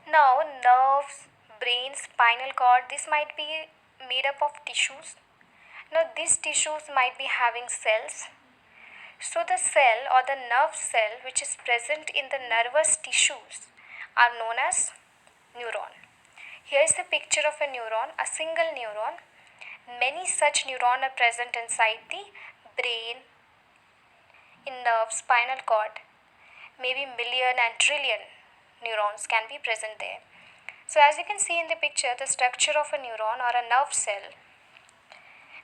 Now, nerves, brain, spinal cord, this might be made up of tissues. Now, these tissues might be having cells. So, the cell or the nerve cell which is present in the nervous tissues are known as neuron. Here is the picture of a neuron, a single neuron. Many such neurons are present inside the brain, in nerve, spinal cord. Maybe million and trillion neurons can be present there. So as you can see in the picture, the structure of a neuron or a nerve cell.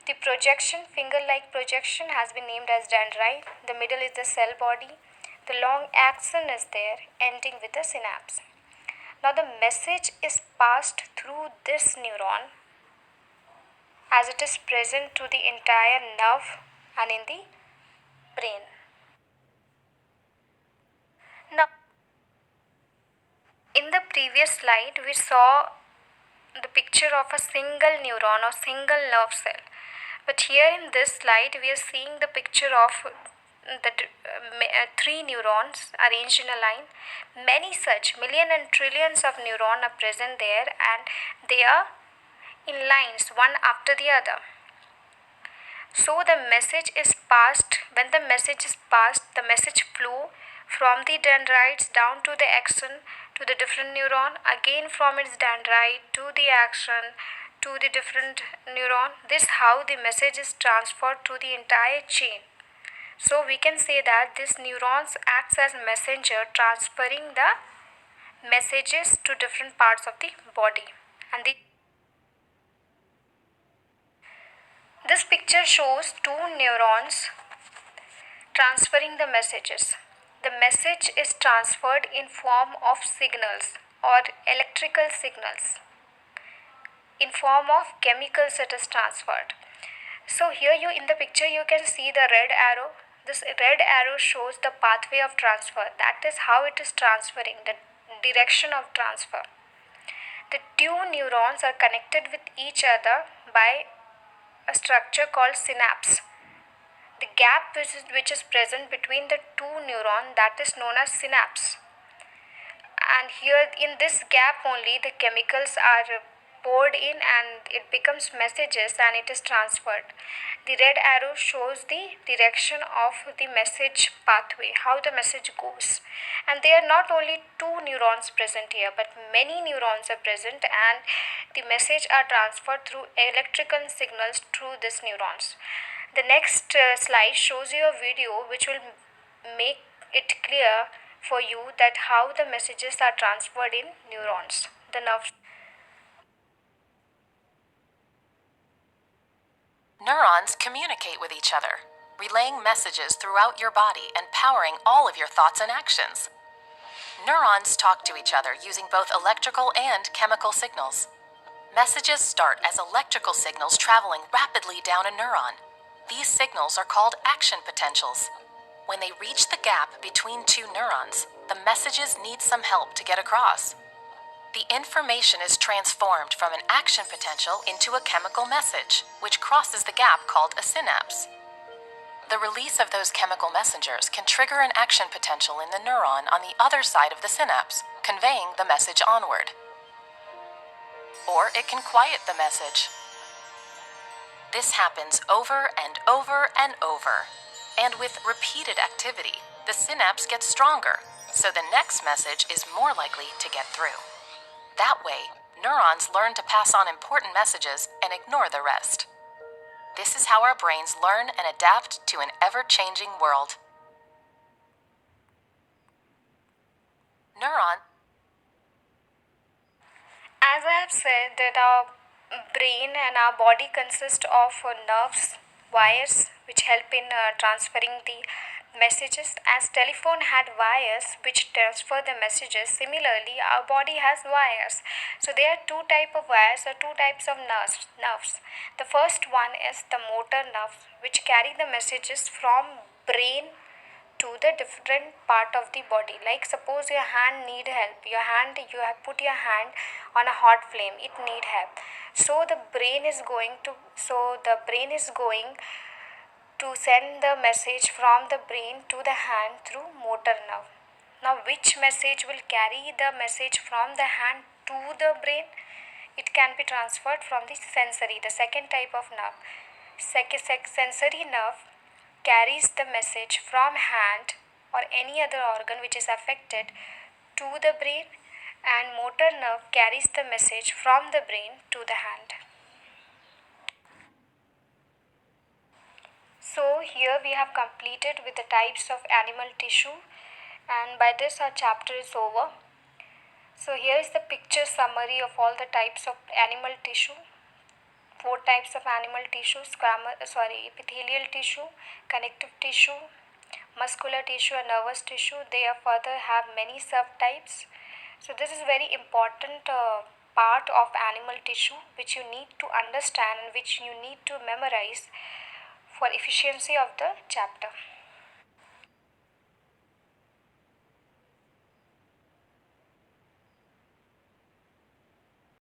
The projection, finger-like projection, has been named as dendrite. The middle is the cell body. The long axon is there, ending with a synapse. Now the message is passed through this neuron as it is present to the entire nerve and in the brain. Now, in the previous slide, we saw the picture of a single neuron or single nerve cell. But here in this slide, we are seeing the picture of the three neurons arranged in a line. Many such million and trillions of neurons are present there, and they are in lines one after the other. So the message is passed. When the message is passed, the message flow from the dendrites down to the axon to the different neuron, again from its dendrite to the axon to the different neuron. This how the message is transferred through the entire chain. So we can say that this neurons acts as messenger, transferring the messages to different parts of the body. And this picture shows two neurons transferring the messages. The message is transferred in form of signals or electrical signals. In form of chemicals it is transferred. So here you in the picture you can see the red arrow. This red arrow shows the pathway of transfer. That is how it is transferring, the direction of transfer. The two neurons are connected with each other by a structure called synapse. The gap which is present between the two neurons, that is known as synapse. And here in this gap only the chemicals are poured in and it becomes messages and it is transferred. The red arrow shows the direction of the message pathway, how the message goes. And there are not only two neurons present here, but many neurons are present, and the message are transferred through electrical signals through these neurons. The next slide shows you a video which will make it clear for you that how the messages are transferred in neurons, the nerves. Neurons communicate with each other, relaying messages throughout your body and powering all of your thoughts and actions. Neurons talk to each other using both electrical and chemical signals. Messages start as electrical signals traveling rapidly down a neuron. These signals are called action potentials. When they reach the gap between two neurons, the messages need some help to get across. The information is transformed from an action potential into a chemical message, which crosses the gap called a synapse. The release of those chemical messengers can trigger an action potential in the neuron on the other side of the synapse, conveying the message onward. Or it can quiet the message. This happens over and over and over. And with repeated activity, the synapse gets stronger, so the next message is more likely to get through. That way, neurons learn to pass on important messages and ignore the rest. This is how our brains learn and adapt to an ever-changing world. As I have said that our brain and our body consist of nerves, wires which help in transferring the messages. As telephone had wires which transfer the messages, similarly our body has wires. So there are two types of wires or two types of nerves. The first one is the motor nerves which carry the messages from brain to the different part of the body. Like suppose your hand need help, you have put your hand on a hot flame, it need help. So the brain is going to send the message from the brain to the hand through motor nerve. Now, which message will carry the message from the hand to the brain? It can be transferred from the sensory, the second type of nerve. Sensory nerve carries the message from hand or any other organ which is affected to the brain, and motor nerve carries the message from the brain to the hand. So here we have completed with the types of animal tissue, and by this our chapter is over. So here is the picture summary of all the types of animal tissue. 4 types of animal tissue: epithelial tissue, connective tissue, muscular tissue and nervous tissue. They further have many subtypes. So this is very important part of animal tissue which you need to understand and which you need to memorize for efficiency of the chapter.